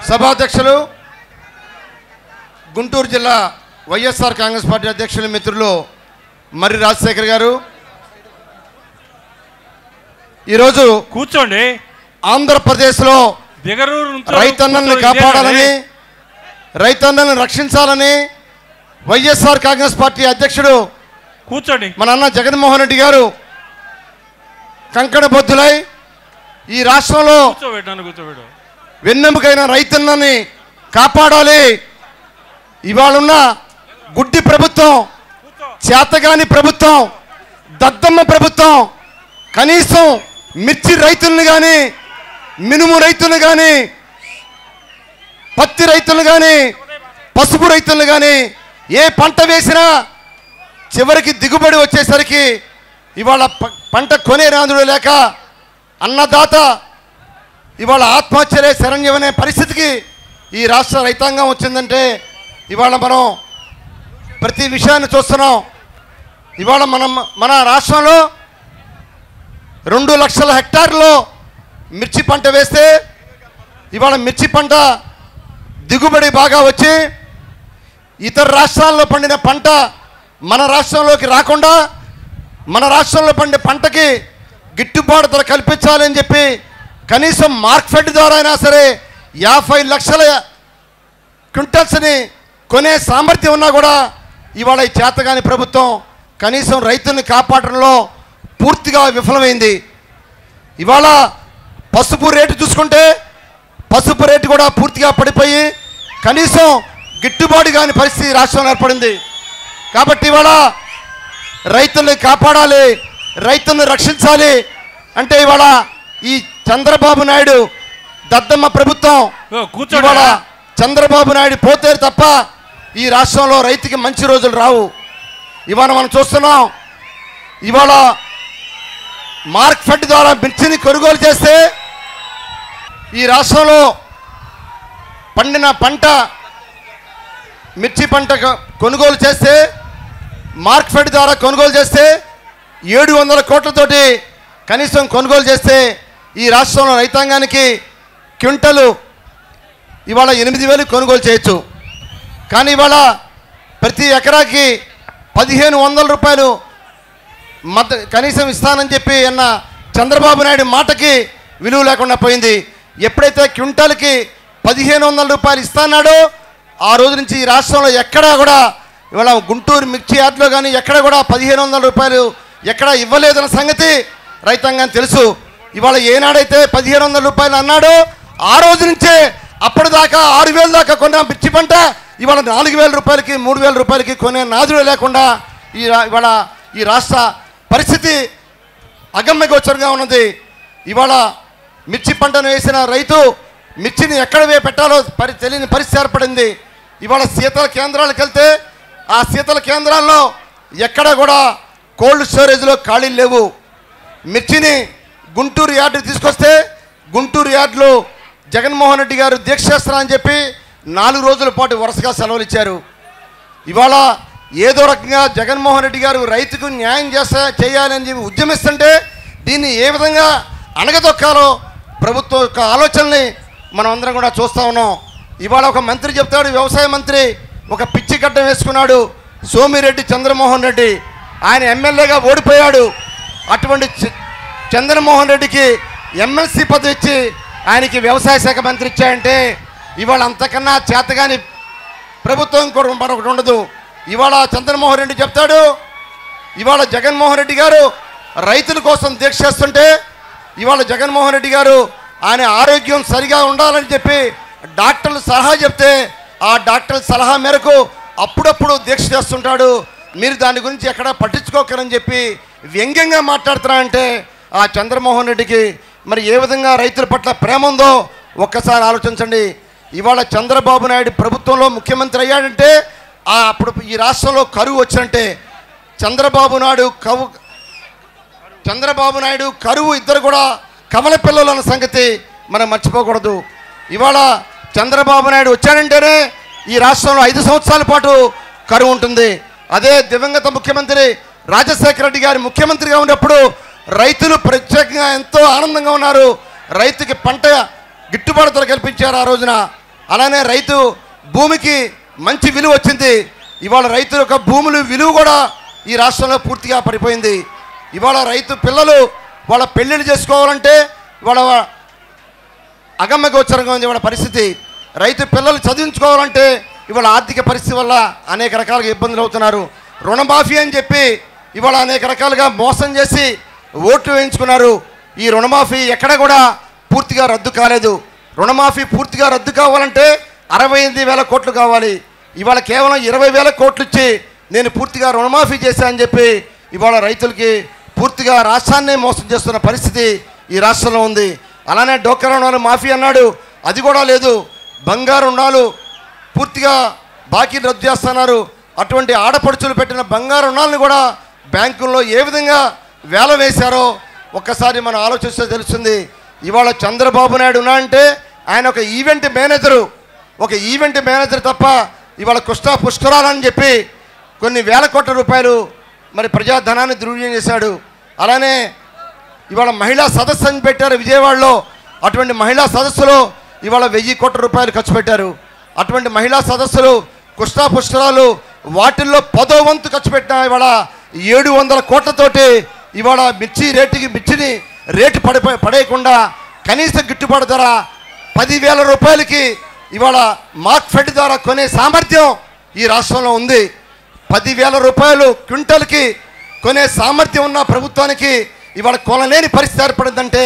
సభాధ్యక్షులు గుంటూరు జిల్లా వైఎస్ఆర్ కాంగ్రెస్ పార్టీ అధ్యక్షులు మిత్రులు మర్రి రాజశేఖర్ గారు, ఈరోజు కూర్చోండి. ఆంధ్రప్రదేశ్లో రైతన్నల్ని కాపాడాలని, రైతన్నల్ని రక్షించాలని వైఎస్ఆర్ కాంగ్రెస్ పార్టీ అధ్యక్షుడు కూర్చోండి మన అన్న జగన్మోహన్ రెడ్డి గారు కంకణబద్ధులై ఈ రాష్ట్రంలో వెన్నెముకైన రైతన్నని కాపాడాలి. ఇవాళున్న గుడ్డి ప్రభుత్వం, చేతగాని ప్రభుత్వం, దద్దమ్మ ప్రభుత్వం కనీసం మిర్చి రైతులను కానీ, మినుము రైతులను కానీ, పత్తి రైతులను కానీ, పసుపు రైతులను కానీ ఏ పంట వేసినా చివరికి దిగుబడి వచ్చేసరికి ఇవాళ పంట కొనే రాందుడు లేక అన్నదాత ఇవాళ ఆత్మహత్యలే శరణ్యమనే పరిస్థితికి ఈ రాష్ట్ర రైతాంగం వచ్చిందంటే ఇవాళ మనం ప్రతి విషయాన్ని చూస్తున్నాం. ఇవాళ మన రాష్ట్రంలో 2 లక్షల హెక్టార్లో మిర్చి పంట వేస్తే ఇవాళ మిర్చి పంట దిగుబడి బాగా వచ్చి ఇతర రాష్ట్రాల్లో పండిన పంట మన రాష్ట్రంలోకి రాకుండా మన రాష్ట్రంలో పండే పంటకి గిట్టుబాటు ధర కల్పించాలని చెప్పి కనీసం మార్కెట్ ద్వారా అయినా సరే 50 లక్షల క్వింటల్స్ని కొనే సామర్థ్యం ఉన్నా కూడా ఇవాళ ఈ చేతగాని ప్రభుత్వం కనీసం రైతుల్ని కాపాడడంలో పూర్తిగా విఫలమైంది. ఇవాళ పసుపు రేటు చూసుకుంటే పసుపు రేటు కూడా పూర్తిగా పడిపోయి కనీసం గిట్టుబాటు కాని పరిస్థితి రాష్ట్రంలో ఏర్పడింది. కాబట్టి ఇవాళ రైతుల్ని కాపాడాలి, రైతుల్ని రక్షించాలి అంటే ఇవాళ ఈ చంద్రబాబు నాయుడు దద్దమ్మ ప్రభుత్వం, ఇవాళ చంద్రబాబు నాయుడు పోతే తప్ప ఈ రాష్ట్రంలో రైతుకి మంచి రోజులు రావు. ఇవాళ మనం చూస్తున్నాం, ఇవాళ మార్కెట్ ద్వారా మిర్చిని కొనుగోలు చేస్తే ఈ రాష్ట్రంలో పండిన పంట మిర్చి పంట కొనుగోలు చేస్తే మార్కెట్ ద్వారా కొనుగోలు చేస్తే 700 కోట్లతోటి కనీసం కొనుగోలు చేస్తే ఈ రాష్ట్రంలో రైతాంగానికి క్వింటలు ఇవాళ 8,000 కొనుగోలు చేయొచ్చు. కానీ ఇవాళ ప్రతి ఎకరాకి 1,500 రూపాయలు కనీసం ఇస్తానని చెప్పి అన్న చంద్రబాబు నాయుడు మాటకి విలువ లేకుండా పోయింది. ఎప్పుడైతే క్వింటాల్కి 1,500 రూపాయలు ఇస్తాన్నాడో ఆ రోజు నుంచి ఈ రాష్ట్రంలో ఎక్కడా కూడా ఇవాళ గుంటూరు మిర్చి యార్డ్లో కానీ ఎక్కడ కూడా 1,500 రూపాయలు ఎక్కడా ఇవ్వలేదన్న సంగతి రైతాంగానికి తెలుసు. ఇవాళ ఏనాడైతే 1,500 రూపాయలు అన్నాడో ఆ రోజు నుంచే అప్పటిదాకా 6,000 దాకా కొన్న మిర్చి పంట ఇవాళ 4,000 రూపాయలకి 3,000 రూపాయలకి కొనే నాదుడే లేకుండా ఇవాళ ఈ రాష్ట్ర పరిస్థితి అగమ్యగోచరంగా ఉన్నది. ఇవాళ మిర్చి పంటను వేసిన రైతు మిర్చిని ఎక్కడ పెట్టాలో తెలియని పరిస్థితి ఏర్పడింది. ఇవాళ శీతల కేంద్రాలకు వెళ్తే ఆ శీతల కేంద్రాల్లో ఎక్కడ కూడా కోల్డ్ స్టోరేజ్లో ఖాళీలు లేవు. మిర్చిని గుంటూరు యార్డు తీసుకొస్తే గుంటూరు యార్డులో జగన్మోహన్ రెడ్డి గారు దీక్ష చేస్తారని చెప్పి 4 రోజుల పాటు వరుసగా సెలవులు ఇచ్చారు. ఇవాళ ఏదో రకంగా జగన్మోహన్ రెడ్డి గారు రైతుకు న్యాయం చేయాలని చెప్పి ఉద్యమిస్తుంటే దీన్ని ఏ విధంగా అణగదొక్కాలో ప్రభుత్వం యొక్క ఆలోచనని మనం అందరం కూడా చూస్తూ ఉన్నాం. ఇవాళ ఒక మంత్రి చెప్తాడు, వ్యవసాయ మంత్రి ఒక పిచ్చి గడ్డం వేసుకున్నాడు సోమిరెడ్డి చంద్రమోహన్ రెడ్డి, ఆయన ఎమ్మెల్యేగా ఓడిపోయాడు. అటువంటి చంద్రమోహన్ రెడ్డికి ఎమ్మెల్సీ పదవి ఇచ్చి ఆయనకి వ్యవసాయ శాఖ మంత్రి ఇచ్చాయంటే ఇవాళ అంతకన్నా చేతగాని ప్రభుత్వం కూడా మరొకటి ఉండదు. ఇవాళ చంద్రమోహన్ రెడ్డి చెప్తాడు, ఇవాళ జగన్మోహన్ రెడ్డి గారు రైతుల కోసం దీక్ష చేస్తుంటే ఇవాళ జగన్మోహన్ రెడ్డి గారు ఆయన ఆరోగ్యం సరిగా ఉండాలని చెప్పి డాక్టర్లు సలహా చెప్తే ఆ డాక్టర్ల సలహా మేరకు అప్పుడప్పుడు దీక్ష చేస్తుంటాడు. మీరు దాని గురించి ఎక్కడ పట్టించుకోకరని చెప్పి వ్యంగ్యంగా మాట్లాడుతున్నారంటే ఆ చంద్రమోహన్ రెడ్డికి మరి ఏ విధంగా రైతుల పట్ల ప్రేమ ఉందో ఒక్కసారి ఆలోచించండి. ఇవాళ చంద్రబాబు నాయుడు ప్రభుత్వంలో ముఖ్యమంత్రి అయ్యాడంటే అప్పుడు ఈ రాష్ట్రంలో కరువు వచ్చినట్టే. చంద్రబాబు నాయుడు కరువు ఇద్దరు కూడా కమల పిల్లలు అన్న సంగతి మనం మర్చిపోకూడదు. ఇవాళ చంద్రబాబు నాయుడు వచ్చాడంటేనే ఈ రాష్ట్రంలో 5 సంవత్సరాల పాటు కరువు ఉంటుంది. అదే దివంగత ముఖ్యమంత్రి రాజశేఖర రెడ్డి గారి ముఖ్యమంత్రిగా ఉన్నప్పుడు రైతులు ప్రత్యేకంగా ఎంతో ఆనందంగా ఉన్నారు. రైతుకి పంట గిట్టుబాటు ధర కల్పించారు ఆ రోజున. అలానే రైతు భూమికి మంచి విలువ వచ్చింది. ఇవాళ రైతుల యొక్క భూముల విలువ కూడా ఈ రాష్ట్రంలో పూర్తిగా పడిపోయింది. ఇవాళ రైతు పిల్లలు వాళ్ళ పెళ్ళిళ్ళు చేసుకోవాలంటే ఇవాళ అగమ్య గోచరంగా ఉంది ఇవాళ పరిస్థితి. రైతు పిల్లలు చదివించుకోవాలంటే ఇవాళ ఆర్థిక పరిస్థితి వల్ల అనేక రకాలుగా ఇబ్బందులు అవుతున్నారు. రుణమాఫీ అని చెప్పి ఇవాళ అనేక రకాలుగా మోసం చేసి ఓట్లు వేయించుకున్నారు. ఈ రుణమాఫీ ఎక్కడ కూడా పూర్తిగా రద్దు కాలేదు. రుణమాఫీ పూర్తిగా రద్దు కావాలంటే 68,000 కోట్లు కావాలి. ఇవాళ కేవలం 20,000 కోట్లు ఇచ్చి నేను పూర్తిగా రుణమాఫీ చేశానని చెప్పి ఇవాళ రైతులకి పూర్తిగా రాష్ట్రాన్ని మోసం చేస్తున్న పరిస్థితి ఈ రాష్ట్రంలో ఉంది. అలానే డోక్రా రుణాలు మాఫీ అన్నాడు, అది కూడా లేదు. బంగారు రుణాలు పూర్తిగా బాకీ రద్దు చేస్తున్నారు. అటువంటి ఆడపడుచులు పెట్టిన బంగారు రుణాలను కూడా బ్యాంకుల్లో ఏ విధంగా వేల వేశారో ఒక్కసారి మనం ఆలోచిస్తే తెలుస్తుంది. ఇవాళ చంద్రబాబు నాయుడు ఉన్నాడంటే ఆయన ఒక ఈవెంట్ మేనేజర్ తప్ప ఇవాళ కృష్ణా పుష్కరాలని చెప్పి కొన్ని వేల కోట్ల రూపాయలు మరి ప్రజాధనాన్ని దుర్వినియోగం చేశాడు. అలానే ఇవాళ మహిళా సదస్సు అని పెట్టారు విజయవాడలో. అటువంటి మహిళా సదస్సులో ఇవాళ 1000 కోట్ల రూపాయలు ఖర్చు పెట్టారు. అటువంటి మహిళా సదస్సులు కృష్ణా పుష్కరాలు వాటిల్లో 10వ వంతు ఖర్చు పెట్టిన ఇవాళ 700 కోట్లతోటి ఇవాళ మిర్చిని రేటు పడేయకుండా కనీస గిట్టుబాటు ధర 10,000 రూపాయలకి ఇవాళ మార్కెట్ ద్వారా కొనే సామర్థ్యం ఈ రాష్ట్రంలో ఉంది. 10,000 రూపాయలు క్వింటల్కి కొనే సామర్థ్యం ఉన్న ప్రభుత్వానికి ఇవాళ కొనలేని పరిస్థితి ఏర్పడిందంటే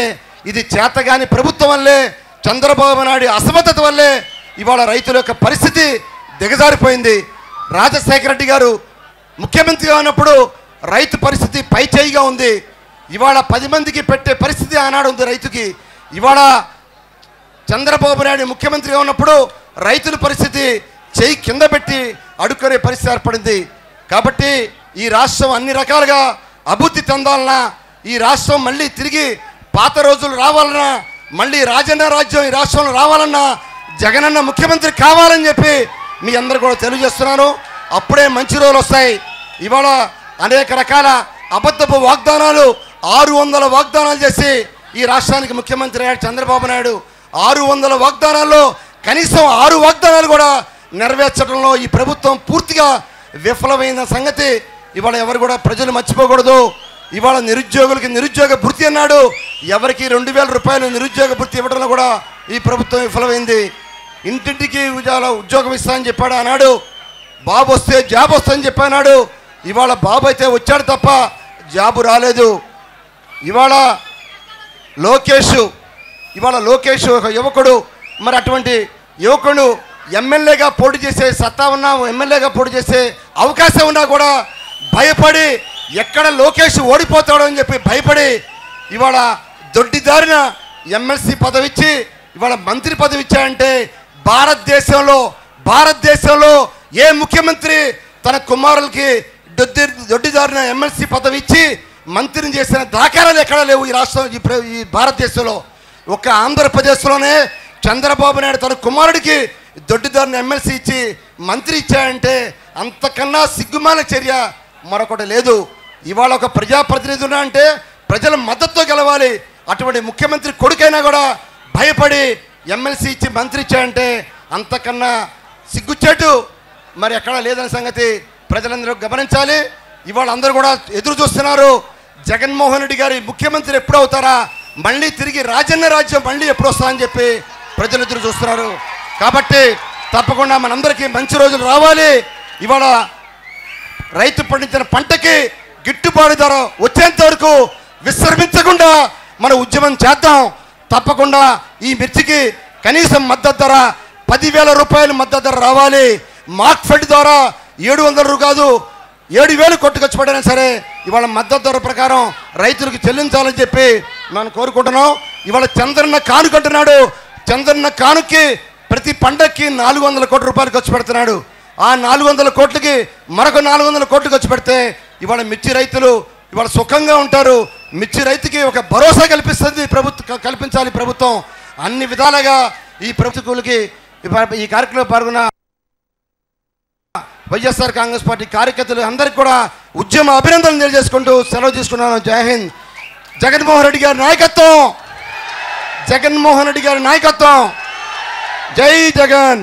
ఇది చేతగాని ప్రభుత్వం వల్లే, చంద్రబాబు నాయుడు అసమర్థత వల్లే ఇవాళ రైతుల యొక్క పరిస్థితి దిగజారిపోయింది. రాజశేఖర రెడ్డి గారు ముఖ్యమంత్రిగా ఉన్నప్పుడు రైతు పరిస్థితి పైచేయిగా ఉంది. ఇవాళ 10 మందికి పెట్టే పరిస్థితి ఆనాడు ఉంది రైతుకి. ఇవాళ చంద్రబాబు నాయుడు ముఖ్యమంత్రిగా ఉన్నప్పుడు రైతుల పరిస్థితి చేయి కింద పెట్టి అడుక్కునే పరిస్థితి ఏర్పడింది. కాబట్టి ఈ రాష్ట్రం అన్ని రకాలుగా అభివృద్ధి చెందాలన్నా, ఈ రాష్ట్రం మళ్ళీ తిరిగి పాత రోజులు రావాలన్నా, మళ్ళీ రాజన్న రాజ్యం ఈ రాష్ట్రంలో రావాలన్నా జగనన్న ముఖ్యమంత్రి కావాలని చెప్పి మీ అందరూ కూడా తెలియజేస్తున్నాను. అప్పుడే మంచి రోజులు వస్తాయి. ఇవాళ అనేక రకాల అబద్ధపు వాగ్దానాలు 600 వాగ్దానాలు చేసి ఈ రాష్ట్రానికి ముఖ్యమంత్రి అయ్యాడు చంద్రబాబు నాయుడు. 600 వాగ్దానాల్లో కనీసం 6 వాగ్దానాలు కూడా నెరవేర్చడంలో ఈ ప్రభుత్వం పూర్తిగా విఫలమైన సంగతి ఇవాళ ఎవరు కూడా ప్రజలు మర్చిపోకూడదు. ఇవాళ నిరుద్యోగులకి నిరుద్యోగ భృతి అన్నాడు, ఎవరికి 2,000 రూపాయలు నిరుద్యోగ భృతి ఇవ్వడంలో కూడా ఈ ప్రభుత్వం విఫలమైంది. ఇంటింటికి ఉద్యోగం ఇస్తానని చెప్పాడు ఆనాడు. బాబు వస్తే జాబ్ వస్తుందని చెప్పాడు. ఇవాళ బాబు అయితే వచ్చాడు తప్ప జాబు రాలేదు. ఇవాళ లోకేష్ ఒక యువకుడు, మరి అటువంటి యువకుడు ఎమ్మెల్యేగా పోటీ చేసే సత్తా ఉన్నా, ఎమ్మెల్యేగా పోటీ చేసే అవకాశం ఉన్నా కూడా భయపడి ఎక్కడ లోకేష్ ఓడిపోతాడో అని చెప్పి భయపడి ఇవాళ దొడ్డిదారిన ఎమ్మెల్సీ పదవి ఇచ్చి ఇవాళ మంత్రి పదవి ఇచ్చాయంటే భారతదేశంలో ఏ ముఖ్యమంత్రి తన కుమారులకి దొడ్డిదారిన ఎమ్మెల్సీ పదవి ఇచ్చి మంత్రిని చేసిన దాఖలాలు ఎక్కడా లేవు ఈ రాష్ట్రం, ఈ భారతదేశంలో. ఒక ఆంధ్రప్రదేశ్లోనే చంద్రబాబు నాయుడు తన కుమారుడికి దొడ్డిదారిన ఎమ్మెల్సీ ఇచ్చి మంత్రి ఇచ్చాయంటే అంతకన్నా సిగ్గుమాల చర్య మరొకటి లేదు. ఇవాళ ఒక ప్రజాప్రతినిధి ఉన్నా అంటే ప్రజల మద్దతుతో గెలవాలి. అటువంటి ముఖ్యమంత్రి కొడుకైనా కూడా భయపడి ఎమ్మెల్సీ ఇచ్చి మంత్రి ఇచ్చాయంటే అంతకన్నా సిగ్గుచేటు మరి ఎక్కడా లేదనే సంగతి ప్రజలందరూ గమనించాలి. ఇవాళ అందరూ కూడా ఎదురు చూస్తున్నారు, జగన్మోహన్ రెడ్డి గారి ముఖ్యమంత్రి ఎప్పుడు అవుతారా, మళ్ళీ తిరిగి రాజన్న రాజ్యం మళ్ళీ ఎప్పుడు వస్తారని చెప్పి ప్రజలు ఎదురు చూస్తున్నారు. కాబట్టి తప్పకుండా మనందరికీ మంచి రోజులు రావాలి. ఇవాళ రైతు పండించిన పంటకి గిట్టుబాటు ధర వచ్చేంత వరకు విశ్రమించకుండా మన ఉద్యమం చేద్దాం. తప్పకుండా ఈ మిర్చికి కనీసం మద్దతు ధర 10,000 రూపాయలు మద్దతు ధర రావాలి. మార్కెట్ ద్వారా 700 కాదు 7,000 కొట్టుకొచ్చి పడినా సరే ఇవాళ మద్దతు ధర ప్రకారం రైతులకు చెల్లించాలని చెప్పి మనం కోరుకుంటున్నాం. ఇవాళ చంద్రన్న కానుకంటున్నాడు. చంద్రన్న కానుకి ప్రతి పండక్కి 400 కోట్ల రూపాయలు ఖర్చు పెడుతున్నాడు. ఆ 400 కోట్లకి మరొక 400 కోట్లు ఖర్చు పెడితే ఇవాళ మిర్చి రైతులు ఇవాళ సుఖంగా ఉంటారు. మిర్చి రైతుకి ఒక భరోసా కల్పించాలి ప్రభుత్వం. అన్ని విధాలుగా ఈ ప్రభుత్వకులకి ఈ కార్యక్రమంలో పాల్గొన్న వైఎస్ఆర్ కాంగ్రెస్ పార్టీ కార్యకర్తలు అందరికీ కూడా ఉద్యమ అభినందనలు తెలియజేసుకుంటూ సెలవు తీసుకున్నాను. జై హింద్. జగన్మోహన్ రెడ్డి గారి నాయకత్వం, జై జగన్.